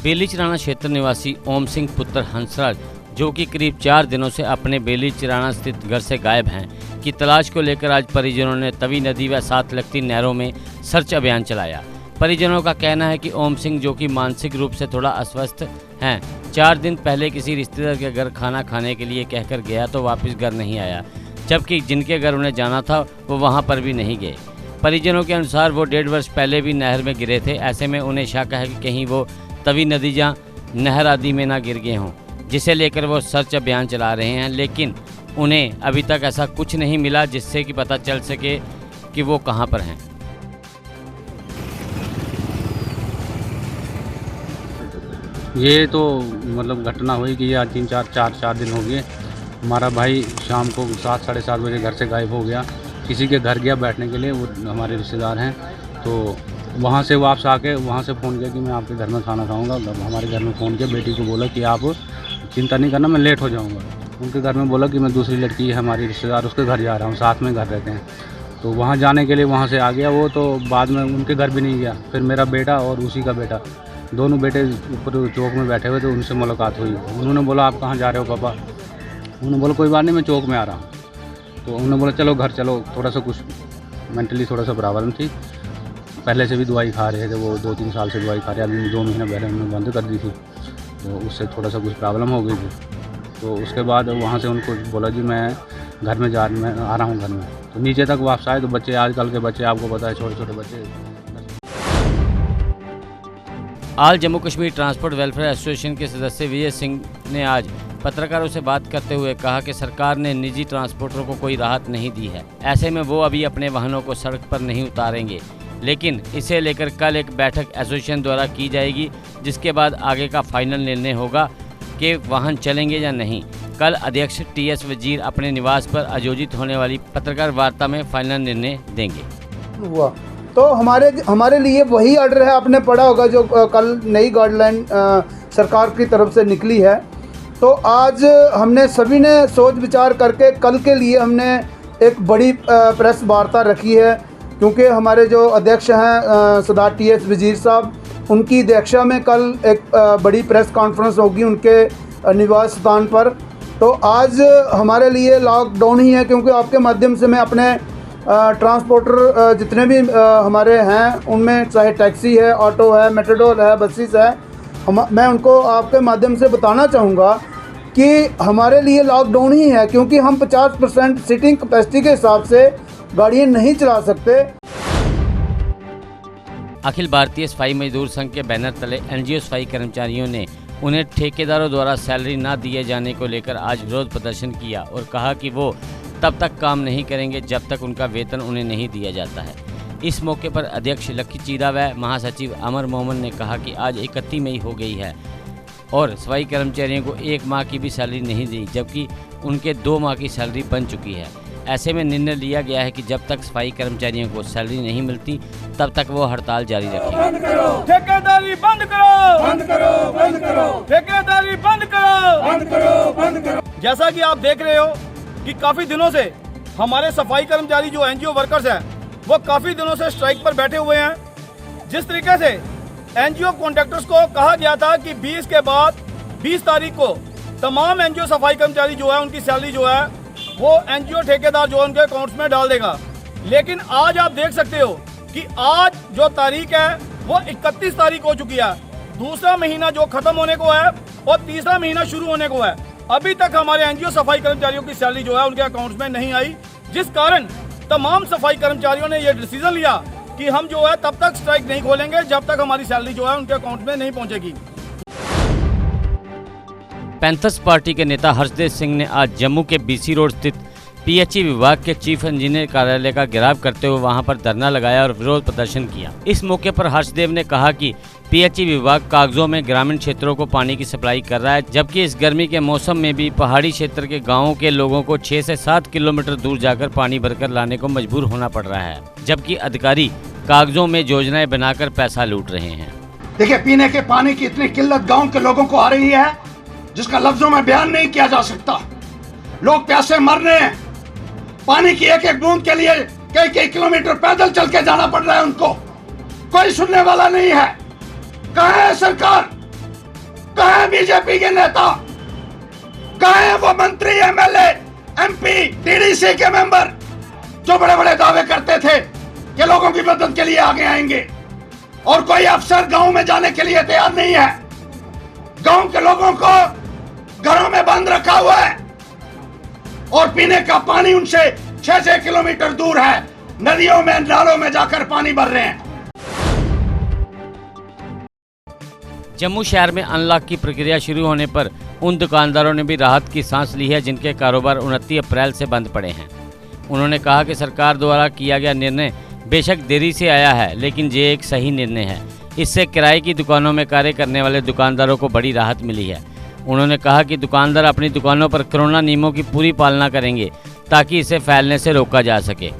बेली चिराना क्षेत्र निवासी ओम सिंह पुत्र हंसराज, जो कि करीब 4 दिनों से अपने बेली चिराना स्थित घर से गायब हैं, की तलाश को लेकर आज परिजनों ने तवी नदी व साथ लगती नहरों में सर्च अभियान चलाया। परिजनों का कहना है कि ओम सिंह, जो कि मानसिक रूप से थोड़ा अस्वस्थ हैं, 4 दिन पहले किसी रिश्तेदार के घर खाना खाने के लिए कहकर गया तो वापस घर नहीं आया, जबकि जिनके घर उन्हें जाना था वो वहां पर भी नहीं गए। परिजनों के अनुसार वो 1.5 वर्ष पहले भी नहर में गिरे थे। ऐसे में उन्हें शक है कि कहीं वो तवी नदी या नहर आदि में ना गिर गए हों, जिसे लेकर वो सर्च अभियान चला रहे हैं, लेकिन उन्हें अभी तक ऐसा कुछ नहीं मिला जिससे कि पता चल सके कि वो कहां पर हैं। ये तो मतलब घटना हुई कि ये आज 4 दिन हो गए। हमारा भाई शाम को 7 साढ़े 7 बजे घर से गायब हो गया। किसी के घर गया बैठने के लिए, वो हमारे रिश्तेदार हैं, तो वहाँ से वापस आके वहाँ से फ़ोन किया कि मैं आपके घर में खाना खाऊंगा। हमारे घर में फ़ोन किया, बेटी को बोला कि आप चिंता नहीं करना, मैं लेट हो जाऊँगा। उनके घर में बोला कि मैं दूसरी लड़की है हमारी रिश्तेदार, उसके घर जा रहा हूँ, साथ में घर रहते हैं। तो वहाँ जाने के लिए वहाँ से आ गया वो, तो बाद में उनके घर भी नहीं गया। फिर मेरा बेटा और उसी का बेटा, दोनों बेटे ऊपर चौक में बैठे हुए थे, उनसे मुलाकात हुई। उन्होंने बोला आप कहाँ जा रहे हो पापा? उन्होंने बोला कोई बात नहीं, मैं चौक में आ रहा हूँ। तो उन्होंने बोला चलो घर चलो। थोड़ा सा कुछ मेंटली थोड़ा सा प्रॉब्लम थी, पहले से भी दवाई खा रहे थे वो, 2-3 साल से दवाई खा रहे, अभी 2 महीना पहले उन्होंने बंद कर दी थी, तो उससे थोड़ा सा कुछ प्रॉब्लम हो गई थी। तो उसके बाद वहाँ से उनको बोला जी मैं घर में मैं आ रहा हूँ घर में। तो नीचे तक वापस आए तो बच्चे, आजकल के बच्चे आपको पता है, छोटे छोटे बच्चे। All Jammu Kashmir transport welfare association के सदस्य विजय सिंह ने आज पत्रकारों से बात करते हुए कहा कि सरकार ने निजी ट्रांसपोर्टरों को कोई राहत नहीं दी है। ऐसे में वो अभी अपने वाहनों को सड़क पर नहीं उतारेंगे, लेकिन इसे लेकर कल एक बैठक एसोसिएशन द्वारा की जाएगी, जिसके बाद आगे का फाइनल निर्णय होगा कि वाहन चलेंगे या नहीं। कल अध्यक्ष TS वजीर अपने निवास पर आयोजित होने वाली पत्रकार वार्ता में फाइनल निर्णय देंगे। हुआ तो हमारे लिए वही ऑर्डर है, आपने पढ़ा होगा, जो कल नई गाइडलाइन सरकार की तरफ से निकली है। तो आज हमने सभी ने सोच विचार करके कल के लिए हमने एक बड़ी प्रेस वार्ता रखी है, क्योंकि हमारे जो अध्यक्ष हैं सरदार TS वजीर साहब, उनकी अध्यक्षता में कल एक बड़ी प्रेस कॉन्फ्रेंस होगी उनके निवास स्थान पर। तो आज हमारे लिए लॉकडाउन ही है, क्योंकि आपके माध्यम से मैं अपने ट्रांसपोर्टर जितने भी हमारे हैं उनमें, चाहे टैक्सी है, ऑटो है, मेटाडोर है, बसेस है, मैं उनको आपके माध्यम से बताना चाहूँगा कि हमारे लिए लॉकडाउन ही है, क्योंकि हम 50% सीटिंग कैपेसिटी के हिसाब से गाड़ियाँ नहीं चला सकते। अखिल भारतीय सफाई मजदूर संघ के बैनर तले NGO सफाई कर्मचारियों ने उन्हें ठेकेदारों द्वारा सैलरी न दिए जाने को लेकर आज विरोध प्रदर्शन किया और कहा कि वो तब तक काम नहीं करेंगे जब तक उनका वेतन उन्हें नहीं दिया जाता है। इस मौके पर अध्यक्ष लक्की चीरा व महासचिव अमर मोहम्मद ने कहा कि आज 31 मई हो गई है और सफाई कर्मचारियों को 1 माह की भी सैलरी नहीं दी, जबकि उनके 2 माह की सैलरी बन चुकी है। ऐसे में निर्णय लिया गया है कि जब तक सफाई कर्मचारियों को सैलरी नहीं मिलती तब तक वो हड़ताल जारी रखेंगे। ठेकेदारी बंद करो, बंद करो, बंद करो, ठेकेदारी बंद करो, बंद करो, बंद करो। जैसा कि आप देख रहे हो कि काफी दिनों से हमारे सफाई कर्मचारी जो NGO वर्कर्स हैं, वो काफी दिनों से स्ट्राइक पर बैठे हुए हैं। जिस तरीके से NGO कॉन्ट्रैक्टर्स को कहा गया था कि 20 के बाद 20 तारीख को तमाम NGO सफाई कर्मचारी जो है उनकी सैलरी जो है वो NGO ठेकेदार जो उनके अकाउंट्स में डाल देगा, लेकिन आज आप देख सकते हो कि आज जो तारीख है वो 31 तारीख हो चुकी है। दूसरा महीना जो खत्म होने को है और तीसरा महीना शुरू होने को है, अभी तक हमारे NGO सफाई कर्मचारियों की सैलरी जो है उनके अकाउंट्स में नहीं आई, जिस कारण तमाम सफाई कर्मचारियों ने ये डिसीजन लिया कि हम जो है तब तक स्ट्राइक नहीं खोलेंगे जब तक हमारी सैलरी जो है उनके अकाउंट में नहीं पहुंचेगी। पैंथर्स पार्टी के नेता हर्षदेव सिंह ने आज जम्मू के BC रोड स्थित PHE विभाग के चीफ इंजीनियर कार्यालय का घेराव करते हुए वहां पर धरना लगाया और विरोध प्रदर्शन किया। इस मौके पर हर्षदेव ने कहा कि PHE विभाग कागजों में ग्रामीण क्षेत्रों को पानी की सप्लाई कर रहा है, जबकि इस गर्मी के मौसम में भी पहाड़ी क्षेत्र के गाँवों के लोगों को 6 से 7 किलोमीटर दूर जाकर पानी भरकर लाने को मजबूर होना पड़ रहा है, जबकि अधिकारी कागजों में योजनाएं बनाकर पैसा लूट रहे हैं। देखिए, पीने के पानी की इतनी किल्लत गाँव के लोगों को आ रही है जिसका लफ्जों में बयान नहीं किया जा सकता। लोग प्यासे मर रहे हैं, पानी की एक एक बूंद के लिए कई किलोमीटर पैदल चल के जाना पड़ रहा है उनको। कोई सुनने वाला नहीं है। कहाँ है सरकार? कहाँ है बीजेपी के नेता? कहाँ है वो मंत्री, एमएलए, एमपी, टीडीसी के मेंबर जो बड़े बड़े दावे करते थे कि लोगों की मदद के लिए आगे आएंगे? और कोई अफसर गांव में जाने के लिए तैयार नहीं है। गांव के लोगों को घरों में बंद रखा हुआ है और पीने का पानी उनसे 6-6 किलोमीटर दूर है। नदियों में, नालों में जाकर पानी भर रहे हैं। जम्मू शहर में अनलॉक की प्रक्रिया शुरू होने पर उन दुकानदारों ने भी राहत की सांस ली है जिनके कारोबार 29 अप्रैल से बंद पड़े हैं। उन्होंने कहा कि सरकार द्वारा किया गया निर्णय बेशक देरी से आया है, लेकिन ये एक सही निर्णय है। इससे किराए की दुकानों में कार्य करने वाले दुकानदारों को बड़ी राहत मिली है। उन्होंने कहा कि दुकानदार अपनी दुकानों पर कोरोना नियमों की पूरी पालना करेंगे ताकि इसे फैलने से रोका जा सके।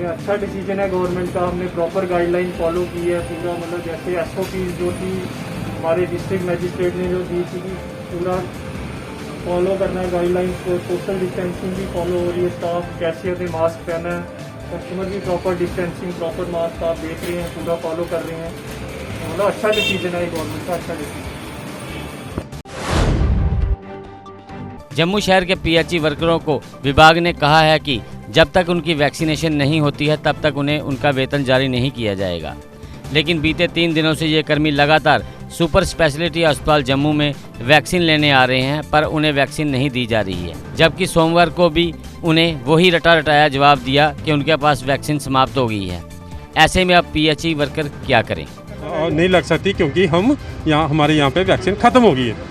अच्छा डिसीजन है गवर्नमेंट का। हमने प्रॉपर गाइडलाइन फॉलो की है पूरा, मतलब जैसे एसओपीज जो थी हमारे डिस्ट्रिक्ट मजिस्ट्रेट ने जो दी थी पूरा फॉलो करना है गाइडलाइंस को। सोशल डिस्टेंसिंग भी फॉलो हो रही है, स्टाफ कैशियर ने मास्क पहना है, कस्टमर भी प्रॉपर डिस्टेंसिंग, प्रॉपर मास्क आप देख रहे हैं पूरा फॉलो कर रहे हैं। मतलब अच्छा डिसीजन है गवर्नमेंट का, अच्छा डिसीजन। जम्मू शहर के पीएचई वर्करों को विभाग ने कहा है कि जब तक उनकी वैक्सीनेशन नहीं होती है तब तक उन्हें उनका वेतन जारी नहीं किया जाएगा। लेकिन बीते 3 दिनों से ये कर्मी लगातार सुपर स्पेशलिटी अस्पताल जम्मू में वैक्सीन लेने आ रहे हैं, पर उन्हें वैक्सीन नहीं दी जा रही है। जबकि सोमवार को भी उन्हें वही रटा रटाया जवाब दिया कि उनके पास वैक्सीन समाप्त हो गई है। ऐसे में अब पीएचई वर्कर क्या करें? नहीं लग सकती क्योंकि हमारे यहाँ पे वैक्सीन ख़त्म हो गई है।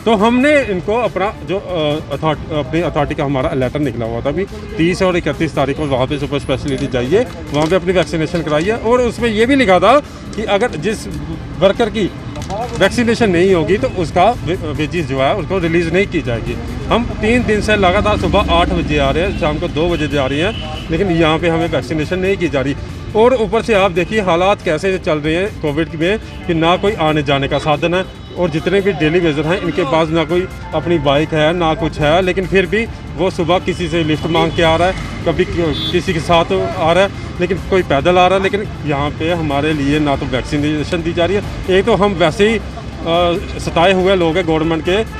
तो हमने इनको अपना जो अपनी अथॉरिटी का हमारा लेटर निकला हुआ था अभी 30 और 31 तारीख को वहाँ पे सुपर स्पेशलिटी जाइए, वहाँ पे अपनी वैक्सीनेशन कराइए। और उसमें ये भी लिखा था कि अगर जिस वर्कर की वैक्सीनेशन नहीं होगी तो उसका वेजेस जो है उसको रिलीज़ नहीं की जाएगी। हम 3 दिन से लगातार सुबह 8 बजे आ रहे हैं, शाम को 2 बजे जा रही हैं, लेकिन यहाँ पे हमें वैक्सीनेशन नहीं की जा रही। और ऊपर से आप देखिए हालात कैसे चल रहे हैं कोविड में कि ना कोई आने जाने का साधन है, और जितने भी डेली वेजर हैं इनके पास ना कोई अपनी बाइक है ना कुछ है, लेकिन फिर भी वो सुबह किसी से लिफ्ट मांग के आ रहा है, कभी किसी के साथ आ रहा है, लेकिन कोई पैदल आ रहा है। लेकिन यहाँ पे हमारे लिए ना तो वैक्सीनेशन दी जा रही है, एक तो हम वैसे ही सताए हुए लोग हैं गवर्नमेंट के।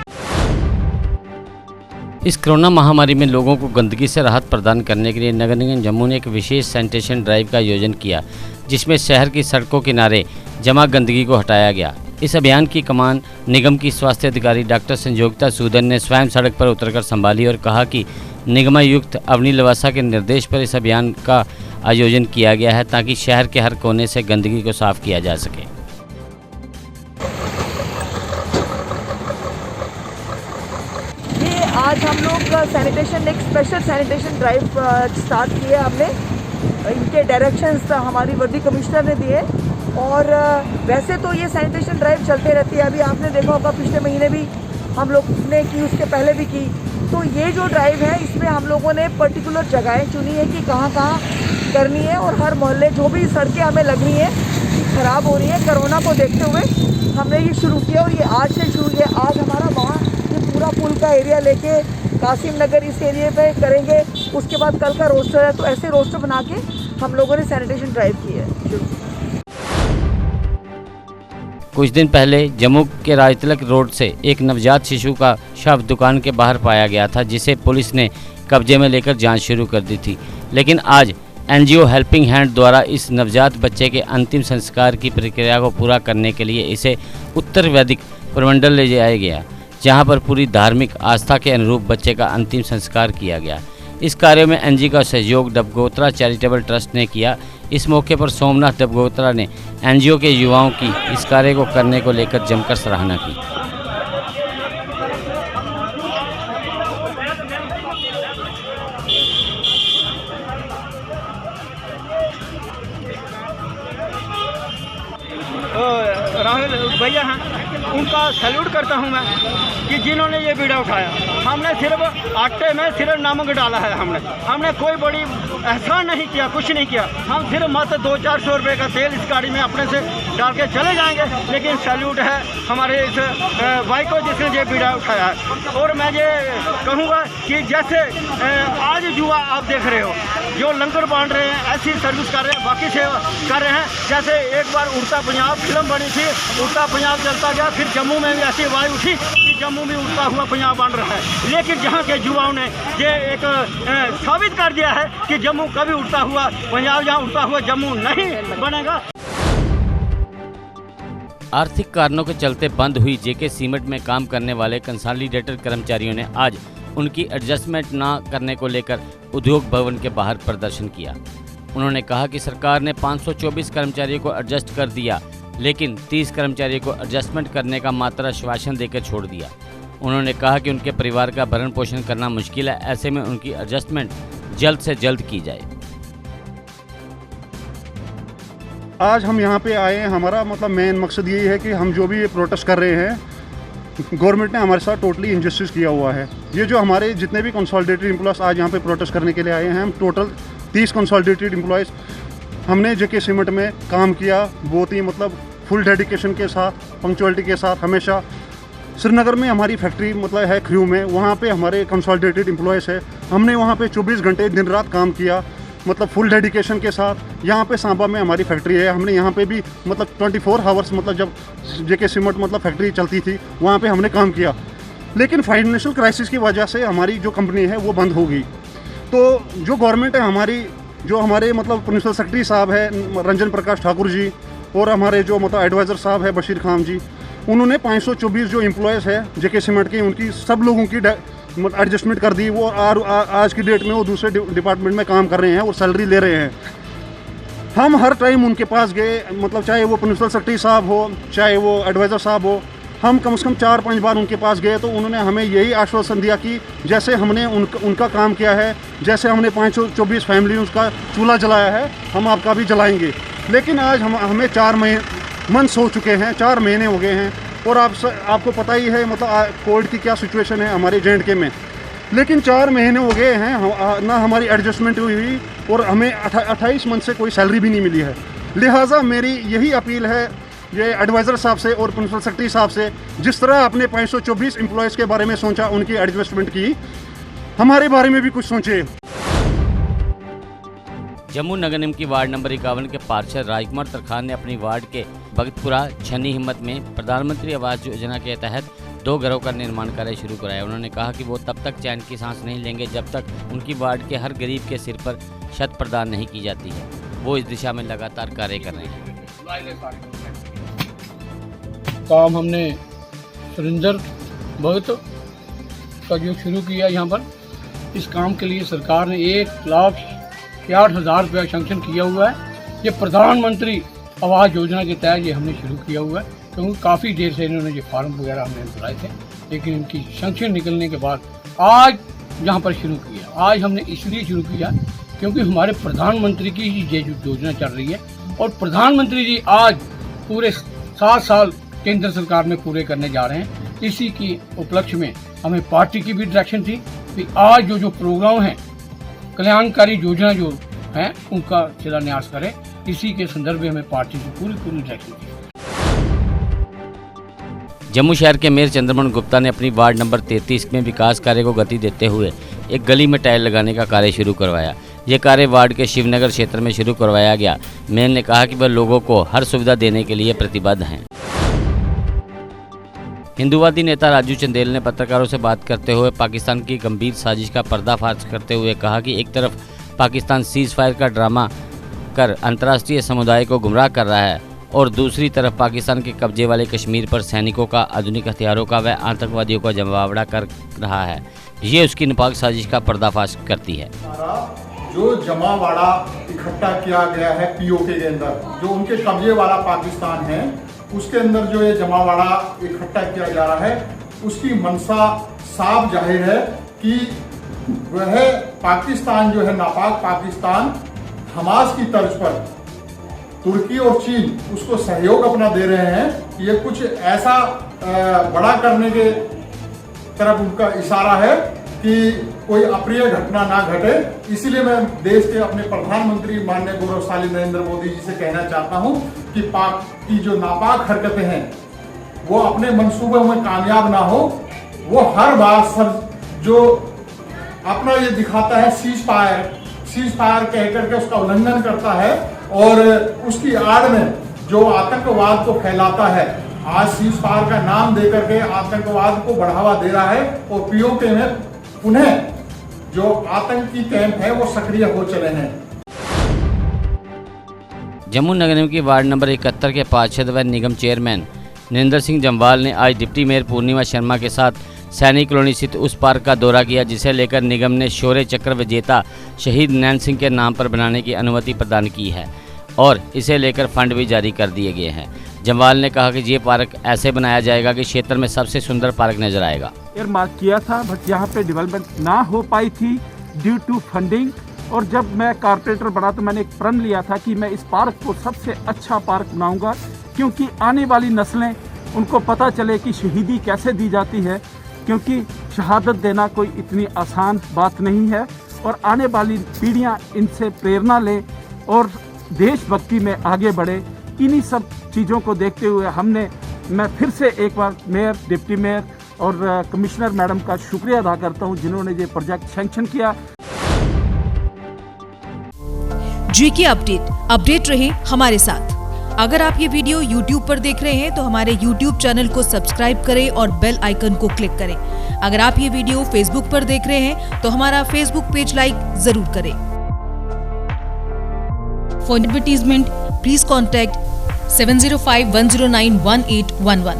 इस कोरोना महामारी में लोगों को गंदगी से राहत प्रदान करने के लिए नगर निगम जम्मू ने एक विशेष सैनिटेशन ड्राइव का आयोजन किया, जिसमें शहर की सड़कों किनारे जमा गंदगी को हटाया गया। इस अभियान की कमान निगम की स्वास्थ्य अधिकारी डॉक्टर संजोगिता सूदन ने स्वयं सड़क पर उतरकर संभाली और कहा कि निगमायुक्त अवनी लवासा के निर्देश पर इस अभियान का आयोजन किया गया है ताकि शहर के हर कोने से गंदगी को साफ किया जा सके। आज हम लोग सैनिटेशन एक स्पेशल सैनिटेशन ड्राइव स्टार्ट किए हमने। इनके डायरेक्शंस हमारी वर्दी कमिश्नर ने दिए, और वैसे तो ये सैनिटेशन ड्राइव चलते रहती है। अभी आपने देखा होगा पिछले महीने भी हम लोग ने की, उसके पहले भी की। तो ये जो ड्राइव है इसमें हम लोगों ने पर्टिकुलर जगहें चुनी है कि कहाँ कहाँ करनी है, और हर मोहल्ले जो भी सड़कें हमें लग रही हैं कि ख़राब हो रही है, कोरोना को देखते हुए हमने ये शुरू किया। और ये आज से शुरू किया। आज हमारा वहाँ ये पूरा पुल का एरिया लेके कासिम नगर इस एरिया पे करेंगे, उसके बाद कल का रोस्टर है। तो ऐसे रोस्टर बना के हम लोगों ने सैनिटेशन ड्राइव की है शुरू। कुछ दिन पहले जम्मू के राजतिलक रोड से एक नवजात शिशु का शव दुकान के बाहर पाया गया था, जिसे पुलिस ने कब्जे में लेकर जांच शुरू कर दी थी। लेकिन आज एनजीओ हेल्पिंग हैंड द्वारा इस नवजात बच्चे के अंतिम संस्कार की प्रक्रिया को पूरा करने के लिए इसे उत्तर वैदिक प्रमंडल ले जाया गया, जहां पर पूरी धार्मिक आस्था के अनुरूप बच्चे का अंतिम संस्कार किया गया। इस कार्य में एनजी का सहयोग डबगोत्रा चैरिटेबल ट्रस्ट ने किया। इस मौके पर सोमनाथ डबगोत्रा ने एनजीओ के युवाओं की इस कार्य को करने को लेकर जमकर सराहना की। राहुल भैया हैं, उनका सैल्यूट करता हूं मैं कि जिन्होंने ये वीडियो उठाया। हमने सिर्फ आटे में सिर्फ नमक डाला है, हमने कोई बड़ी एहसान नहीं किया, कुछ नहीं किया। हम सिर्फ मात्र 200-400 रुपये का तेल इस गाड़ी में अपने से डाल के चले जाएंगे, लेकिन सैल्यूट है हमारे इस भाई को जिसने ये बीड़ा उठाया है। और मैं ये कहूँगा कि जैसे आज युवा आप देख रहे हो जो लंगर बांट रहे हैं, ऐसी सर्विस कर रहे हैं, बाकी सेवा कर रहे हैं। जैसे एक बार उड़ता पंजाब फिल्म बनी थी, उड़ता पंजाब चलता गया, फिर जम्मू में भी ऐसी आवाज़ उठी कि जम्मू में उड़ता हुआ पंजाब बन रहा है। लेकिन जहाँ के युवाओं ने ये एक साबित कर दिया है कि जम्मू कभी उड़ता हुआ पंजाब, जहाँ उड़ता हुआ जम्मू नहीं बनेगा। आर्थिक कारणों के चलते बंद हुई जेके सीमेंट में काम करने वाले कंसोलिडेटेड कर्मचारियों ने आज उनकी एडजस्टमेंट न करने को लेकर उद्योग भवन के बाहर प्रदर्शन किया। उन्होंने कहा कि सरकार ने 524 कर्मचारियों को एडजस्ट कर दिया, लेकिन 30 कर्मचारियों को एडजस्टमेंट करने का मात्र आश्वासन देकर छोड़ दिया। उन्होंने कहा कि उनके परिवार का भरण पोषण करना मुश्किल है, ऐसे में उनकी एडजस्टमेंट जल्द से जल्द की जाए। आज हम यहाँ पे आए हैं, हमारा मतलब मेन मकसद यही है कि हम जो भी ये प्रोटेस्ट कर रहे हैं, गवर्नमेंट ने हमारे साथ टोटली इनजस्टिस किया हुआ है। ये जो हमारे जितने भी कंसोलिडेटेड एम्प्लॉयज़ आज यहाँ पे प्रोटेस्ट करने के लिए आए हैं, हम टोटल 30 कंसोलिडेटेड एम्प्लॉयज़ हमने जेके सीमेंट में काम किया, बहुत ही मतलब फुल डेडिकेशन के साथ, पंक्चुअलिटी के साथ। हमेशा श्रीनगर में हमारी फैक्ट्री मतलब है ख्रू में, वहाँ पे हमारे कंसोलिडेटेड एम्प्लॉयज़ है, हमने वहाँ पे 24 घंटे दिन रात काम किया, मतलब फुल डेडिकेशन के साथ। यहाँ पे सांबा में हमारी फैक्ट्री है, हमने यहाँ पे भी मतलब 24 आवर्स मतलब जब जेके सीमेंट मतलब फैक्ट्री चलती थी वहाँ पे हमने काम किया। लेकिन फाइनेंशियल क्राइसिस की वजह से हमारी जो कंपनी है वो बंद हो गई। तो जो गवर्नमेंट है हमारी, जो हमारे मतलब प्रिंसिपल सेक्रेटरी साहब है रंजन प्रकाश ठाकुर जी, और हमारे जो मतलब एडवाइज़र साहब है बशीर खान जी, उन्होंने 524 जो एम्प्लॉयज़ है जेके सीमेंट के, उनकी सब लोगों की एडजस्टमेंट कर दी। वो आज की डेट में वो दूसरे डिपार्टमेंट में काम कर रहे हैं और सैलरी ले रहे हैं। हम हर टाइम उनके पास गए, मतलब चाहे वो प्रिंसिपल सेक्रेटरी साहब हो, चाहे वो एडवाइज़र साहब हो, हम कम से कम 4-5 बार उनके पास गए। तो उन्होंने हमें यही आश्वासन दिया कि जैसे हमने उनका काम किया है, जैसे हमने 524 फैमिली का चूल्हा जलाया है, हम आपका भी जलाएंगे। लेकिन आज हमें 4 मंथ्स हो चुके हैं, 4 महीने हो गए हैं, और आपको पता ही है मतलब कोविड की क्या सिचुएशन है हमारे J&K में। लेकिन 4 महीने हो गए हैं, ना हमारी एडजस्टमेंट हुई और हमें 28 मंथ से कोई सैलरी भी नहीं मिली है। लिहाजा मेरी यही अपील है ये एडवाइज़र साहब से और प्रिंसिपल सेक्रेटरी साहब से, जिस तरह आपने 524 एम्प्लॉयज़ के बारे में सोचा, उनकी एडजस्टमेंट की, हमारे बारे में भी कुछ सोचें। जम्मू नगर निगम की वार्ड नंबर 51 के पार्षद राजकुमार तरखान ने अपनी वार्ड के भगतपुरा छन्नी हिम्मत में प्रधानमंत्री आवास योजना के तहत 2 घरों का निर्माण कार्य शुरू कराया। उन्होंने कहा कि वो तब तक चैन की सांस नहीं लेंगे जब तक उनकी वार्ड के हर गरीब के सिर पर छत प्रदान नहीं की जाती है। वो इस दिशा में लगातार कार्य कर रहे हैं। काम हमने सुरेंद्र भगत का जो शुरू किया यहाँ पर, इस काम के लिए सरकार ने 1,60,000 रुपया सैंक्शन किया हुआ है। ये प्रधानमंत्री आवास योजना के तहत ये हमने शुरू किया हुआ है, क्योंकि काफ़ी देर से इन्होंने ये फार्म वगैरह हमने भराए थे, लेकिन इनकी सैंक्शन निकलने के बाद आज यहाँ पर शुरू किया। आज हमने इसलिए शुरू किया क्योंकि हमारे प्रधानमंत्री की ये जो योजना चल रही है, और प्रधानमंत्री जी आज पूरे 7 साल केंद्र सरकार में पूरे करने जा रहे हैं। इसी की उपलक्ष्य में हमें पार्टी की भी डायरेक्शन थी कि आज जो प्रोग्राम है, कल्याणकारी योजना जो है, उनका शिलान्यास करें। इसी के संदर्भ में हमें पार्टी की पूरी डायरेक्शन थी। जम्मू शहर के मेयर चंद्रमोहन गुप्ता ने अपनी वार्ड नंबर 33 में विकास कार्य को गति देते हुए एक गली में टाइल लगाने का कार्य शुरू करवाया। ये कार्य वार्ड के शिवनगर क्षेत्र में शुरू करवाया गया। मेयर ने कहा कि वह लोगों को हर सुविधा देने के लिए प्रतिबद्ध हैं। हिंदूवादी नेता राजू चंदेल ने पत्रकारों से बात करते हुए पाकिस्तान की गंभीर साजिश का पर्दाफाश करते हुए कहा कि एक तरफ पाकिस्तान सीज फायर का ड्रामा कर अंतर्राष्ट्रीय समुदाय को गुमराह कर रहा है, और दूसरी तरफ पाकिस्तान के कब्जे वाले कश्मीर पर सैनिकों का, आधुनिक हथियारों का व आतंकवादियों का जमावड़ा कर रहा है। ये उसकी नापाक साजिश का पर्दाफाश करती है। जो जमावड़ा इकट्ठा किया गया है पीओके के अंदर, जो उनके कब्जे वाला पाकिस्तान है, उसके अंदर जो ये जमावड़ा इकट्ठा किया जा रहा है, उसकी मंशा साफ जाहिर है कि वह पाकिस्तान जो है, नापाक पाकिस्तान, हमास की तर्ज पर तुर्की और चीन उसको सहयोग अपना दे रहे हैं। ये कुछ ऐसा बड़ा करने के तरफ उनका इशारा है कि कोई अप्रिय घटना ना घटे। इसीलिए मैं देश के अपने प्रधानमंत्री माननीय गौरवशाली नरेंद्र मोदी जी से कहना चाहता हूं कि पाक की जो नापाक हरकतें हैं वो अपने मंसूबों में कामयाब ना हो। वो हर बार सर जो अपना ये दिखाता है सीज फायर कह करके उसका उल्लंघन करता है और उसकी आड़ में जो आतंकवाद को फैलाता है, आज सीज फायर का नाम दे करके आतंकवाद को बढ़ावा दे रहा है और पीओके में पुनः जो आतंकी कैंप है वो सक्रिय हो चले हैं। जम्मू नगर निगम की वार्ड नंबर 71 के पार्षद व निगम चेयरमैन नरेंद्र सिंह जम्वाल ने आज डिप्टी मेयर पूर्णिमा शर्मा के साथ सैनिक कॉलोनी स्थित उस पार्क का दौरा किया जिसे लेकर निगम ने शौर्य चक्र विजेता शहीद नैन सिंह के नाम पर बनाने की अनुमति प्रदान की है और इसे लेकर फंड भी जारी कर दिए गए हैं। जम्वाल ने कहा कि ये पार्क ऐसे बनाया जाएगा कि क्षेत्र में सबसे सुंदर पार्क नजर आएगा। मार्क किया था बट यहाँ पे डेवलपमेंट ना हो पाई थी ड्यू टू फंडिंग, और जब मैं कारपोरेटर बना तो मैंने एक प्रण लिया था कि मैं इस पार्क को सबसे अच्छा पार्क बनाऊंगा, क्योंकि आने वाली नस्लें उनको पता चले कि शहीदी कैसे दी जाती है, क्योंकि शहादत देना कोई इतनी आसान बात नहीं है। और आने वाली पीढ़ियां इनसे प्रेरणा लें और देशभक्ति में आगे बढ़े। इन्हीं सब चीज़ों को देखते हुए मैं फिर से एक बार मेयर, डिप्टी मेयर और कमिश्नर मैडम का शुक्रिया अदा करता हूं जिन्होंने ये प्रोजेक्ट सैंक्शन किया। जीके अपडेट रहे हमारे साथ। अगर आप ये वीडियो YouTube पर देख रहे हैं तो हमारे YouTube चैनल को सब्सक्राइब करें और बेल आइकन को क्लिक करें। अगर आप ये वीडियो Facebook पर देख रहे हैं तो हमारा Facebook पेज लाइक जरूर करें। For advertisement please contact 705-109-1811।